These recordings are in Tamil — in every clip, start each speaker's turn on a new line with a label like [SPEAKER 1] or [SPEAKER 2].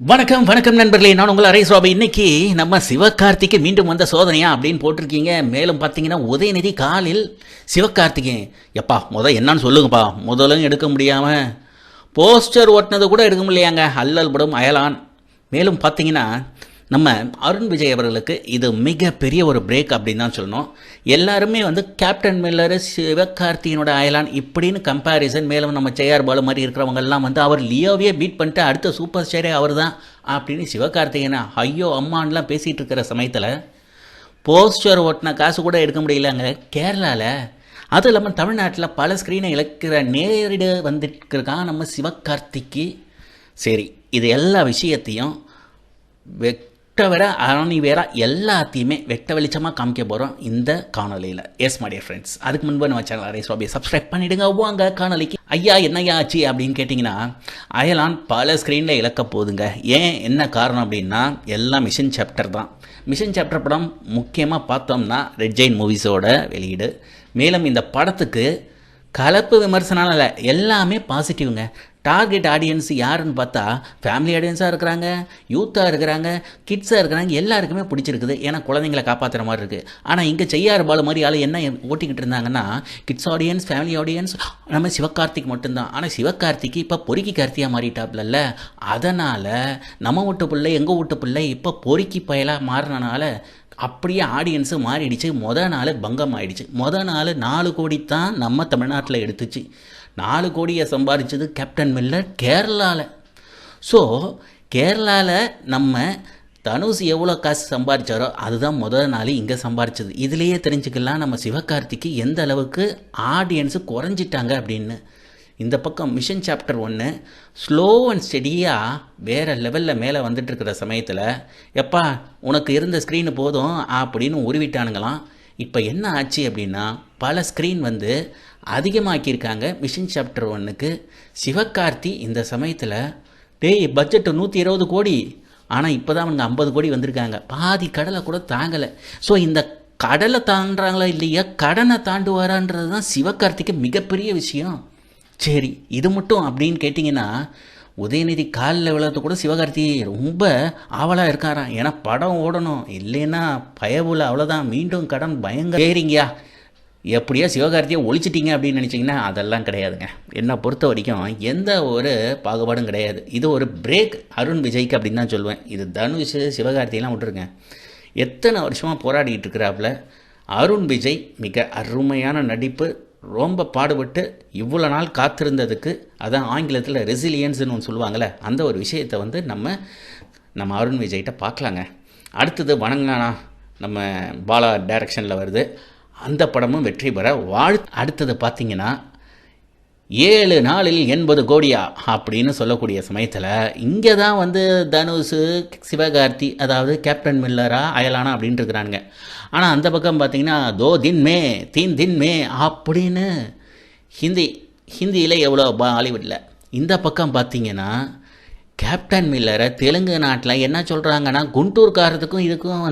[SPEAKER 1] வணக்கம் வணக்கம் நண்பர்களே, நான் உங்கள் அரேஸ் ராபி. இன்னைக்கு நம்ம சிவகார்த்திகை மீண்டும் வந்த சோதனையா அப்படின்னு போட்டிருக்கீங்க. மேலும் பார்த்தீங்கன்னா உதயநிதி காலில் சிவகார்த்திகேயன் எப்பா என்னன்னு சொல்லுங்கப்பா. முதலும் எடுக்க முடியாமல் போஸ்டர் ஓட்டினது கூட எடுக்க முடியாங்க. அல்லல் படும் அயலான். மேலும் பார்த்தீங்கன்னா நம்ம அருண் விஜய் அவர்களுக்கு இது மிகப்பெரிய ஒரு பிரேக் அப்படின்னு தான் சொல்லணும். எல்லாருமே கேப்டன் மில்லர், சிவகார்த்திகனோட அயலான் இப்படின்னு கம்பேரிசன். மேலும் நம்ம ஜெயார் பாலு மாதிரி இருக்கிறவங்கெல்லாம் அவர் லியோவையே பீட் பண்ணிட்டு அடுத்த சூப்பர் ஸ்டாரே அவர் தான் அப்படின்னு சிவகார்த்திகேயனை ஐயோ அம்மான்லாம் பேசிகிட்டு இருக்கிற சமயத்தில் போஸ்டர் ஓட்டின காசு கூட எடுக்க முடியலங்க கேரளாவில். அதுவும் இல்லாமல் தமிழ்நாட்டில் பல ஸ்க்ரீனை இழக்கிற நேரிட வந்துட்டுருக்கான் நம்ம சிவகார்த்திக்கு. சரி, இது எல்லா விஷயத்தையும் வெட்ட வேற அணி வேற எல்லாத்தையுமே வெட்ட வெளிச்சமாக காமிக்க போகிறோம் இந்த காணொலியில். எஸ் மை டியர் ஃப்ரெண்ட்ஸ், அதுக்கு முன்பு நம்ம சேனல் அரேஸ் ராபியை சப்ஸ்கிரைப் பண்ணிவிடுங்க. வாங்க காணொலிக்கு. ஐயா என்னையா ஆச்சு அப்படின்னு கேட்டிங்கன்னா, அயலான் பல ஸ்க்ரீனில் இழக்க போகுதுங்க. ஏன் என்ன காரணம் அப்படின்னா எல்லாம் மிஷன் சாப்டர் தான். மிஷன் சாப்டர் படம் முக்கியமாக பார்த்தோம்னா ரெட் ஜெயின் மூவிஸோட வெளியீடு. மேலும் இந்த படத்துக்கு கலப்பு விமர்சனம் இல்லை, எல்லாமே பாசிட்டிவ்ங்க. டார்கெட் ஆடியன்ஸ் யாருன்னு பார்த்தா ஃபேமிலி ஆடியன்ஸாக இருக்கிறாங்க, யூத்தாக இருக்கிறாங்க, கிட்ஸாக இருக்கிறாங்க. எல்லாருக்குமே பிடிச்சிருக்குது. ஏன்னா குழந்தைங்களை காப்பாற்றுற மாதிரி இருக்குது. ஆனால் இங்கே செய்யார் பாலு மாதிரி ஆள் என்ன ஓட்டிக்கிட்டு இருந்தாங்கன்னா கிட்ஸ் ஆடியன்ஸ், ஃபேமிலி ஆடியன்ஸ், நம்ம சிவகார்த்திக் மட்டும்தான். ஆனால் சிவகார்த்திக்கு இப்போ பொறுக்கி கார்த்தியாக மாறிட்டாப்ல. அதனால் நம்ம வீட்டு பிள்ளை எங்கள் வீட்டு பிள்ளை இப்போ பொறுக்கி பயலாக மாறினால அப்படியே ஆடியன்ஸு மாறிடுச்சு. நாள் பங்கம் ஆகிடுச்சு. நாள் 4 கோடி தான் நம்ம தமிழ்நாட்டில் எடுத்துச்சு. 4 கோடியை சம்பாதிச்சது கேப்டன் மில்லர் கேரளாவில். ஸோ கேரளாவில் நம்ம தனுஷ் எவ்வளோ காசு சம்பாதிச்சாரோ அதுதான் நாள் இங்கே சம்பாதிச்சது. இதுலேயே தெரிஞ்சுக்கலாம் நம்ம சிவகார்த்திக்கு எந்த அளவுக்கு ஆடியன்ஸு குறைஞ்சிட்டாங்க அப்படின்னு. இந்த பக்கம் மிஷன் சாப்டர் 1 ஸ்லோ அண்ட் ஸ்டெடியாக வேறு லெவலில் மேலே வந்துட்டுருக்கிற சமயத்தில் எப்பா உனக்கு இருந்த ஸ்க்ரீனு போதும் அப்படின்னு உருவிட்டானுங்களாம். இப்போ என்ன ஆச்சு அப்படின்னா பல ஸ்க்ரீன் அதிகமாக்கியிருக்காங்க மிஷன் சாப்டர் 1க்கு. சிவகார்த்தி இந்த சமயத்தில் பட்ஜெட்டு 120 கோடி, ஆனால் இப்போ தான் அவங்க 50 கோடி வந்திருக்காங்க. பாதி கடலை கூட தாங்கலை. ஸோ இந்த கடலை தாண்டுறாங்களா இல்லையா, கடனை தாண்டுவாரான்றது தான் சிவகார்த்திக்கு மிகப்பெரிய விஷயம். சரி, இது மட்டும் அப்படின்னு கேட்டிங்கன்னா உதயநிதி காலில் விழாத கூட சிவகார்த்தி ரொம்ப ஆவலாக இருக்காராம். ஏன்னா படம் ஓடணும், இல்லைன்னா பயவுல அவ்வளோதான், மீண்டும் கடன் பயங்கர. சரிங்கயா, எப்படியோ சிவகார்த்தியை ஒழிச்சிட்டிங்க அப்படின்னு நினச்சிங்கன்னா அதெல்லாம் கிடையாதுங்க. என்னை பொறுத்த வரைக்கும் எந்த ஒரு பாகுபாடும் கிடையாது. இது ஒரு பிரேக் அருண் விஜய்க்கு அப்படின்னு தான் சொல்லுவேன். இது தனுஷ் சிவகார்த்தியெல்லாம் விட்டுருங்க. எத்தனை வருஷமாக போராடிட்டு இருக்கிறாப்புல அருண் விஜய். மிக அருமையான நடிப்பு, ரொம்ப பாடுபட்டு இவ்வளோ நாள் காத்திருந்ததுக்கு அதான் ஆங்கிலத்தில் ரெசிலியன்ஸ்னு ஒன்று சொல்லுவாங்கள்ல, அந்த ஒரு விஷயத்தை நம்ம அருண் விஜய்கிட்ட பார்க்கலாங்க. அடுத்தது வணங்கண்ணா நம்ம பாலா டைரக்ஷனில் வருது. அந்த படமும் வெற்றி பெற அடுத்தது பார்த்திங்கன்னா 7 நாளில் 80 கோடியா அப்படின்னு சொல்லக்கூடிய சமயத்தில் இங்கே தான் தனுஷ், சிவகார்த்தி, அதாவது கேப்டன் மில்லரா அயலானா அப்படின்ட்டு இருக்கிறானுங்க. ஆனால் அந்த பக்கம் பார்த்திங்கன்னா 2 दिन में 3 दिन में அப்படின்னு ஹிந்தியில் எவ்வளோ ஹாலிவுட்டில். இந்த பக்கம் பார்த்திங்கன்னா கேப்டன் மில்லரை தெலுங்கு நாட்டில் என்ன சொல்கிறாங்கன்னா குண்டூர்காரத்துக்கும் இதுக்கும்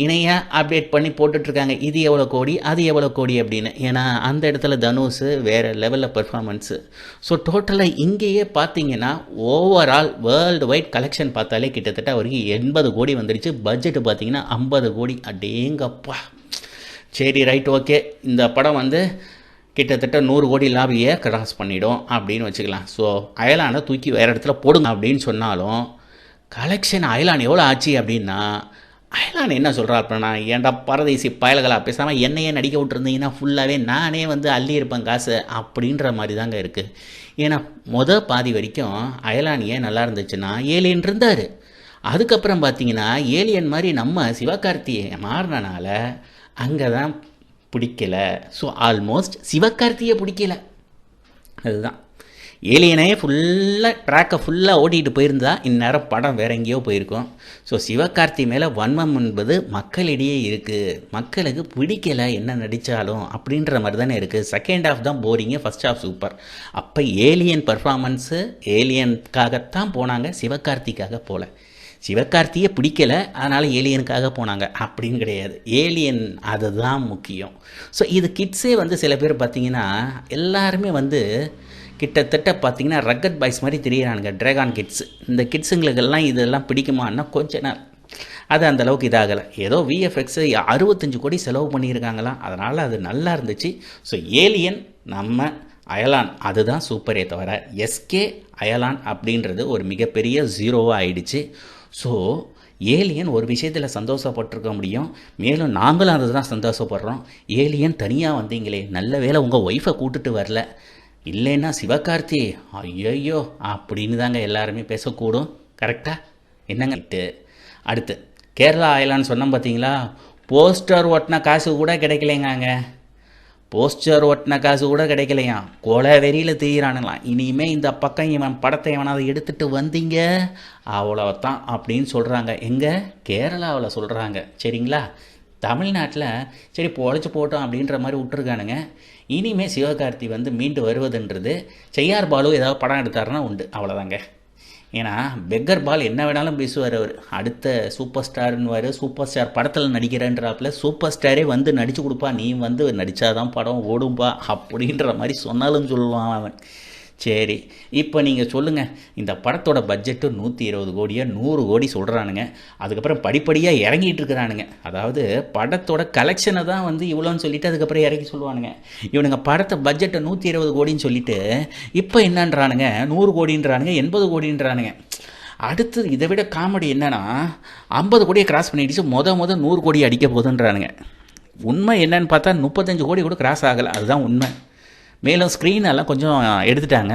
[SPEAKER 1] இணையாக அப்டேட் பண்ணி போட்டுட்ருக்காங்க. இது எவ்வளோ கோடி, அது எவ்வளோ கோடி அப்படின்னு. ஏன்னா அந்த இடத்துல தனுஷ் வேறு லெவலில் பெர்ஃபார்மன்ஸு. ஸோ டோட்டலாக இங்கேயே பார்த்தீங்கன்னா ஓவரால் வேர்ல்டு வைட் கலெக்ஷன் பார்த்தாலே கிட்டத்தட்ட அவருக்கு 80 கோடி வந்துடுச்சு. பட்ஜெட்டு பார்த்தீங்கன்னா 50 கோடி. அடேங்கப்பா. சரி, ரைட், ஓகே. இந்த படம் கிட்டத்தட்ட 100 கோடி லாபியை கிராஸ் பண்ணிடும் அப்படின்னு வச்சுக்கலாம். ஸோ அயலானை தூக்கி வேறு இடத்துல போடுங்க அப்படின்னு சொன்னாலும் கலெக்ஷன் அயலான் எவ்வளோ ஆச்சு அப்படின்னா அயலான் என்ன சொல்கிறாருப்பா, ஏன்டா பரதேசி பயல்களா, பேசாமல் என்னையே நடிக்க விட்டுருந்தீங்கன்னா ஃபுல்லாகவே நானே அள்ளி இருப்பேன் காசு அப்படின்ற மாதிரி தாங்க இருக்குது. ஏன்னா பாதி வரைக்கும் அயலான் ஏன் நல்லா இருந்துச்சுன்னா ஏலியன் இருந்தார். அதுக்கப்புறம் பார்த்தீங்கன்னா ஏலியன் மாதிரி நம்ம சிவகார்த்தியை மாறினால அங்கே தான் பிடிக்கலை. ஸோ ஆல்மோஸ்ட் சிவகார்த்தியை பிடிக்கலை. அதுதான் ஏலியனே ஃபுல்லாக ட்ராக்கை ஃபுல்லாக ஓட்டிகிட்டு போயிருந்தா இந்நேரம் படம் வேற எங்கேயோ போயிருக்கும். ஸோ சிவகார்த்தி மேலே வன்மம் என்பது மக்களிடையே இருக்குது. மக்களுக்கு பிடிக்கலை என்ன நடித்தாலும் அப்படின்ற மாதிரி தானே இருக்குது. செகண்ட் ஹாஃப் தான் போரிங்கு, ஃபஸ்ட் ஹாஃப் சூப்பர். அப்போ ஏலியன் பர்ஃபார்மன்ஸு ஏலியனுக்காகத்தான் போனாங்க, சிவகார்த்திக்காக போகல. சிவகார்த்தியை பிடிக்கலை அதனால் ஏலியனுக்காக போனாங்க அப்படின்னு கிடையாது. ஏலியன் அதுதான் முக்கியம். ஸோ இது கிட்ஸே சில பேர் பார்த்திங்கன்னா எல்லாருமே கிட்டத்தட்ட பார்த்தீங்கன்னா ரக்கட் பாய்ஸ் மாதிரி தெரியுறானுங்க, ட்ராகன் கிட்ஸ். இந்த கிட்ஸுங்களுக்கெல்லாம் இதெல்லாம் பிடிக்குமான்னா கொஞ்ச நாள் அது அந்தளவுக்கு இதாகலை. ஏதோ விஎஃப்எக்ஸு 65 கோடி செலவு பண்ணியிருக்காங்களாம், அதனால் அது நல்லா இருந்துச்சு. ஸோ ஏலியன் நம்ம அயலான் அதுதான் சூப்பரே தவிர எஸ்கே அயலான் அப்படின்றது ஒரு மிகப்பெரிய ஜீரோவாக ஆயிடுச்சு. ஸோ ஏலியன் ஒரு விஷயத்தில் சந்தோஷப்பட்டிருக்க முடியும், மேலும் நாங்களும் அதை தான் சந்தோஷப்படுறோம். ஏலியன் தனியாக வந்தீங்களே, நல்ல வேளை உங்கள் ஒய்ஃபை கூட்டுட்டு வரல, இல்லைன்னா சிவகார்த்தி ஐயோ அப்படின்னு தாங்க எல்லாருமே பேசக்கூடும். கரெக்டாக என்னங்க? அடுத்து கேரளா அயலான்னு சொன்னோம் பார்த்தீங்களா, போஸ்டர் ஒட்டின காசு கூட கிடைக்கலைங்க. போஸ்டர் ஒட்டின காசு கூட கிடைக்கலையாம், கொலை வெறியில் தீரானுங்களாம். இனிமேல் இந்த பக்கம் இவன் படத்தை எவனாவது எடுத்துகிட்டு வந்தீங்க அவ்வளோதான் அப்படின்னு சொல்கிறாங்க. எங்கே? கேரளாவில் சொல்கிறாங்க. சரிங்களா? தமிழ்நாட்டில் சரி பொழைச்சி போட்டோம் அப்படின்ற மாதிரி விட்டுருக்கானுங்க. இனிமேல் சிவகார்த்தி வந்து மீண்டு வருவதுன்றது செய்யார் பாலு ஏதாவது படம் எடுத்தாருன்னா உண்டு, அவ்வளோதாங்க. ஏன்னா பெக்கர் பால் என்ன வேணாலும் பேசுவார் அவர். அடுத்த சூப்பர் ஸ்டார்னுவார், சூப்பர் ஸ்டார் படத்தில் நடிக்கிறேன்றாப்புல சூப்பர் ஸ்டாரே வந்து நடித்து கொடுப்பா, நீ வந்து நடித்தாதான் படம் ஓடும்பா அப்படின்ற மாதிரி சொன்னாலும் சொல்லுவான் அவன். சரி, இப்போ நீங்கள் சொல்லுங்கள், இந்த படத்தோட பட்ஜெட்டு 120 கோடியா 100 கோடி சொல்கிறானுங்க. அதுக்கப்புறம் படிப்படியாக இறங்கிட்டு இருக்கிறானுங்க. அதாவது படத்தோட கலெக்ஷனை தான் வந்து இவ்வளோன்னு சொல்லிவிட்டு அதுக்கப்புறம் இறக்கி சொல்லுவானுங்க. இவனுங்க படத்தை பட்ஜெட்டை 120 கோடின்னு சொல்லிவிட்டு இப்போ என்னன்றானுங்க 100 கோடின்றானுங்க, 80 கோடின்றானுங்க. அடுத்து இதை விட காமெடி என்னென்னா 50 கோடியை கிராஸ் பண்ணிடுச்சு, மொதல் 100 கோடி அடிக்க போகுதுன்றானுங்க. உண்மை என்னன்னு பார்த்தா 35 கோடி கூட கிராஸ் ஆகலை, அதுதான் உண்மை. மேலும் ஸ்க்ரீனெல்லாம் கொஞ்சம் எடுத்துட்டாங்க.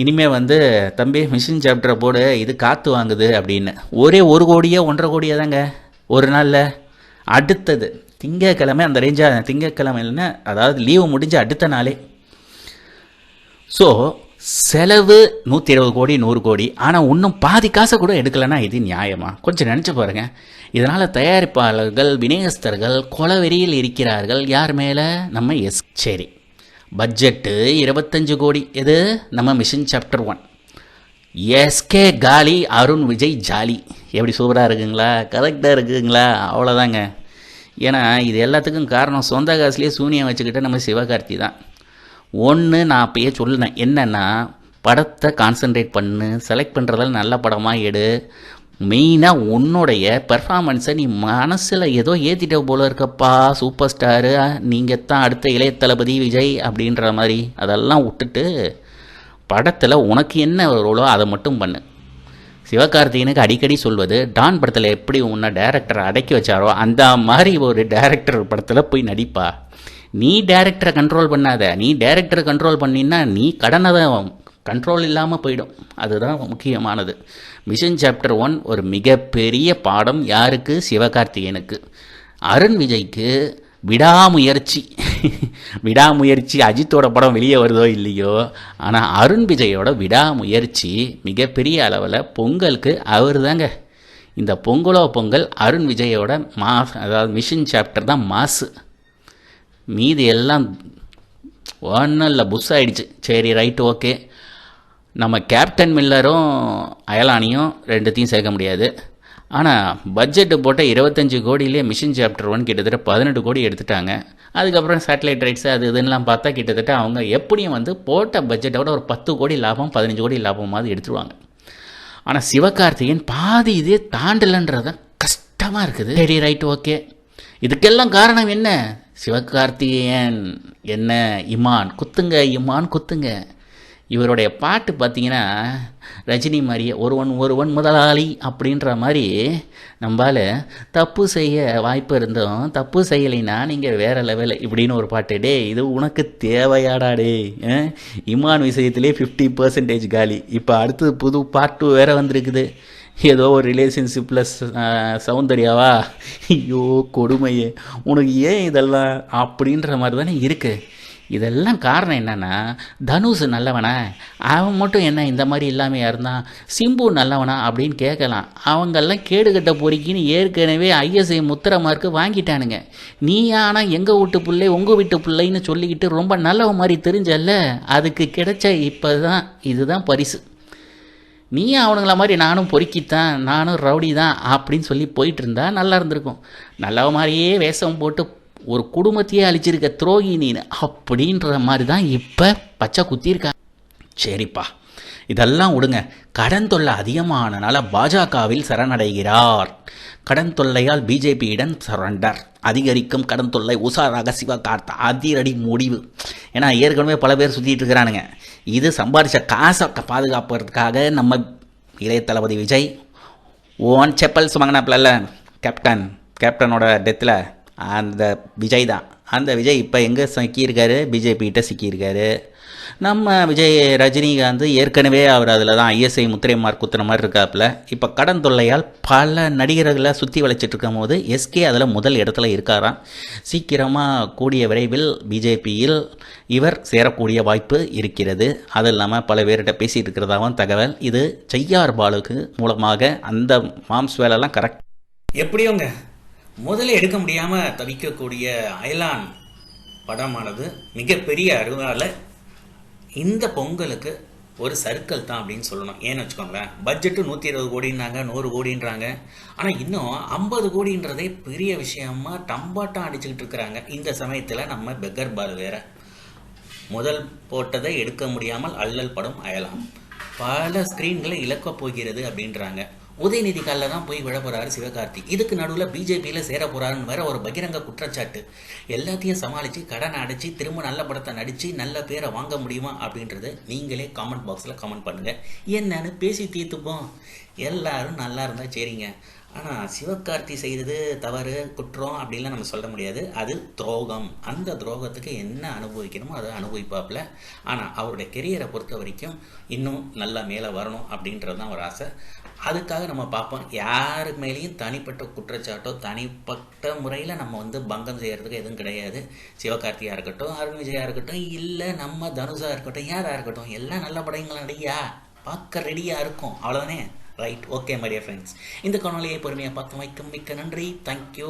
[SPEAKER 1] இனிமேல் வந்து தம்பி மிஷின் சாப்டரை போடு, இது காற்று வாங்குது அப்படின்னு. ஒரே 1 கோடியோ 1.5 கோடியோ தாங்க ஒரு நாளில். அடுத்தது திங்கக்கிழமை அந்த ரேஞ்சாக, திங்கக்கிழமை இல்லைன்னா அதாவது லீவு முடிஞ்ச அடுத்த நாளே. ஸோ செலவு 120 கோடி 100 கோடி, ஆனால் இன்னும் பாதி காசை கூட எடுக்கலைன்னா இது நியாயமா? கொஞ்சம் நினச்சி பாருங்கள். இதனால் தயாரிப்பாளர்கள் விநியோகஸ்தர்கள் கொலவெறியில் இருக்கிறார்கள். யார் மேலே? நம்ம சரி, பட்ஜெட்டு 25 கோடி. எது? நம்ம மிஷன் சாப்டர் 1. எஸ்கே காலி, அருண் விஜய் ஜாலி. எப்படி சூப்பராக இருக்குங்களா? கரெக்டாக இருக்குங்களா? அவ்வளோதாங்க. ஏன்னா இது எல்லாத்துக்கும் காரணம் சொந்த காசுலேயே சூனியம் வச்சுக்கிட்ட நம்ம சிவகார்த்தி தான். ஒன்று நான் அப்பயே சொல்லினேன், என்னென்னா படத்தை கான்சன்ட்ரேட் பண்ணு, செலக்ட் பண்ணுறதால நல்ல படமாக எடு, மெயினாக உன்னுடைய பெர்ஃபார்மன்ஸை நீ மனசில் ஏதோ ஏற்றிட்ட போல இருக்கப்பா, சூப்பர் ஸ்டாரு நீங்கள் தான் அடுத்த இளைய தளபதி விஜய் அப்படின்ற மாதிரி அதெல்லாம் விட்டுட்டு படத்தில் உனக்கு என்ன ரோலோ அதை மட்டும் பண்ணு. சிவகார்த்திகனுக்கு அடிக்கடி சொல்வது, டான் படத்தில் எப்படி உன்னை டேரக்டரை அடக்கி வச்சாரோ அந்த மாதிரி ஒரு டேரக்டர் படத்தில் போய் நடிப்பா. நீ டேரக்டரை கண்ட்ரோல் பண்ணாத, நீ டேரக்டரை கண்ட்ரோல் பண்ணினா நீ கடனை தான் கண்ட்ரோல் இல்லாமல் போயிடும். அதுதான் முக்கியமானது. மிஷன் சாப்டர் 1 ஒரு மிகப்பெரிய பாடம். யாருக்கு? சிவகார்த்திகேயனுக்கு. அருண் விஜய்க்கு விடாமுயற்சி. விடாமுயற்சி அஜித்தோட படம் வெளியே வருதோ இல்லையோ, ஆனால் அருண் விஜயோட விடாமுயற்சி மிகப்பெரிய அளவில் பொங்கலுக்கு அவர் தாங்க. இந்த பொங்கல் அருண் விஜயோட மாஸ், அதாவது மிஷன் சாப்டர் தான் மாசு. மீதி எல்லாம் ஒன்றும் இல்லை, புஷ் ஆகிடுச்சு. சரி ரைட்டு, ஓகே. நம்ம கேப்டன் மில்லரும் அயலானியும் ரெண்டுத்தையும் சேர்க்க முடியாது. ஆனால் பட்ஜெட்டு போட்ட 25 கோடியிலே மிஷன் சாப்டர் 1 கிட்டத்தட்ட 18 கோடி எடுத்துட்டாங்க. அதுக்கப்புறம் சேட்டலைட் ரைட்ஸு அது இதுன்னெலாம் பார்த்தா கிட்டத்தட்ட அவங்க எப்படியும் வந்து போட்ட பட்ஜெட்டை விட ஒரு 10 கோடி லாபம் 15 கோடி லாபமாவது எடுத்துருவாங்க. ஆனால் சிவகார்த்திகேயன் பாதி இதே தாண்டலைன்றது தான் கஷ்டமாக இருக்குது. சரி ரைட்டு, ஓகே. இதுக்கெல்லாம் காரணம் என்ன? சிவகார்த்திகேயன் என்ன, இமான் குத்துங்க, இமான் குத்துங்க. இவருடைய பாட்டு பார்த்தீங்கன்னா ரஜினி மாதிரியே ஒருவன் முதலாளி அப்படின்ற மாதிரி நம்மளால் தப்பு செய்ய வாய்ப்பு இருந்தோம், தப்பு செய்யலைன்னா நீங்கள் வேறு லெவலில் இப்படின்னு ஒரு பாட்டு. டே இது உனக்கு தேவையாடா டே? இமான் விஷயத்திலே 50% காலி. இப்போ அடுத்தது புது பார்ட் 2 வேறு வந்திருக்குது. ஏதோ ஒரு ரிலேஷன்ஷிப்பில் சௌந்தர்யாவா? ஐயோ கொடுமையே, உனக்கு ஏன் இதெல்லாம் அப்படின்ற மாதிரி தானே இருக்குது. இதெல்லாம் காரணம் என்னென்னா, தனுஷ் நல்லவனா, அவன் மட்டும் என்ன இந்த மாதிரி இல்லாமையாக இருந்தான், சிம்பு நல்லவனா அப்படின்னு கேட்கலாம். அவங்கெல்லாம் கேடுகட்ட பொறிக்கின்னு ஏற்கனவே ஐஎஸ்ஐ முத்திரை மார்க்கு வாங்கிட்டானுங்க. நீ ஆனால் எங்கள் வீட்டு பிள்ளை உங்கள் வீட்டு பிள்ளைன்னு சொல்லிக்கிட்டு ரொம்ப நல்லவ மாதிரி தெரிஞ்சல்ல, அதுக்கு கிடைச்ச இப்போ தான் இதுதான் பரிசு. நீ அவனுங்கள மாதிரி நானும் பொறுக்கித்தான், நானும் ரவுடி தான் அப்படின்னு சொல்லி போயிட்டு இருந்தா நல்லா இருந்திருக்கும். நல்லவ மாதிரியே வேஷம் போட்டு ஒரு குடும்பத்தையே அழிச்சிருக்க துரோகி நீ அப்படின்ற மாதிரி தான் இப்போ பச்சை குத்தியிருக்காங்க. சரிப்பா, இதெல்லாம் விடுங்க. கடன் தொல்லை அதிகமானனால பாஜகவில் சரணடைகிறார். கடன் தொல்லையால் பிஜேபியிடம் சரண்டர். அதிகரிக்கும் கடன் தொல்லை, உஷாராக சிவகார்த் அதிரடி முடிவு. ஏன்னா ஏற்கனவே பல பேர் சுற்றிட்டு இருக்கிறானுங்க. இது சம்பாதிச்ச காசை பாதுகாப்புறதுக்காக நம்ம இளைய தளபதி விஜய் ஓன் செப்பல் சுமங்கினாப்பில் கேப்டனோட டெத்தில் அந்த விஜய் தான். அந்த விஜய் இப்போ எங்கே சிக்கியிருக்காரு? பிஜேபிகிட்ட சிக்கியிருக்காரு. நம்ம விஜய் ரஜினிகாந்த் ஏற்கனவே அவர் அதில் தான் ஐஎஸ்ஐ முத்திரை மார்க் குத்துன மாதிரி இருக்காப்புல. இப்போ கடன் தொல்லையால் பல நடிகர்களை சுற்றி வளைச்சிட்டு இருக்கும் போது எஸ்கே அதில் முதல் இடத்துல இருக்காராம். சீக்கிரமாக கூடிய விரைவில் பிஜேபியில் இவர் சேரக்கூடிய வாய்ப்பு இருக்கிறது. அது இல்லாமல் பல பேர்கிட்ட பேசிகிட்டு இருக்கிறதாகவும் தகவல். இது செய்யார் பாலுக்கு மூலமாக அந்த மாம்ஸ் வேலைலாம் கரெக்ட். எப்படியோங்க முதல்ல எடுக்க முடியாமல் தவிக்கக்கூடிய அயலான் படமானது மிகப்பெரிய அருவால் இந்த பொங்கலுக்கு ஒரு சர்க்கிள் தான் அப்படின்னு சொல்லணும். ஏன்னு வச்சுக்கோங்களேன், பட்ஜெட்டு 120 கோடின்னாங்க, 100 கோடின்றாங்க. ஆனால் இன்னும் 50 கோடின்றதே பெரிய விஷயமா டம்பாட்டம் அடிச்சுக்கிட்டு இருக்கிறாங்க. இந்த சமயத்தில் நம்ம பெக்கர் பால் வேற முதல் போட்டதை எடுக்க முடியாமல் அல்லல் படம் அயலாம் பல ஸ்க்ரீன்களை இழக்கப் போகிறது அப்படின்றாங்க. உதயநிதி காலில் தான் போய் விழ போகிறாரு சிவகார்த்தி. இதுக்கு நடுவில் பிஜேபியில் சேர போகிறாருன்னு வேற ஒரு பகிரங்க குற்றச்சாட்டு. எல்லாத்தையும் சமாளித்து கடனை அடைச்சி திரும்ப நல்ல படத்தை நடித்து நல்ல பேரை வாங்க முடியுமா அப்படின்றத நீங்களே காமெண்ட் பாக்ஸில் கமெண்ட் பண்ணுங்கள். என்னன்னு பேசி தீர்த்துப்போம். எல்லாரும் நல்லா இருந்தால் சரிங்க. ஆனால் சிவகார்த்தி செய்தது தவறு, குற்றம் அப்படின்லாம் நம்ம சொல்ல முடியாது. அது துரோகம். அந்த துரோகத்துக்கு என்ன அனுபவிக்கணுமோ அதை அனுபவிப்பாப்புல. ஆனால் அவருடைய கெரியரை பொறுத்த வரைக்கும் இன்னும் நல்லா மேலே வரணும் அப்படின்றது தான் ஒரு ஆசை. அதுக்காக நம்ம பார்ப்போம். யாரு மேலேயும் தனிப்பட்ட குற்றச்சாட்டோ தனிப்பட்ட முறையில் நம்ம பங்கம் செய்கிறதுக்கு எதுவும் கிடையாது. சிவகார்த்தியாக இருக்கட்டும், அருண் விஜயா இருக்கட்டும், இல்லை நம்ம தனுஷா இருக்கட்டும், யாராக இருக்கட்டும், எல்லாம் நல்ல படங்கள் நடிகா பார்க்க ரெடியாக இருக்கும். அவ்வளோதானே? Right, okay my dear friends. இந்த காணொலியை பொறுமையாக பார்த்து வைக்கும் மிக்க நன்றி. தேங்க்யூ.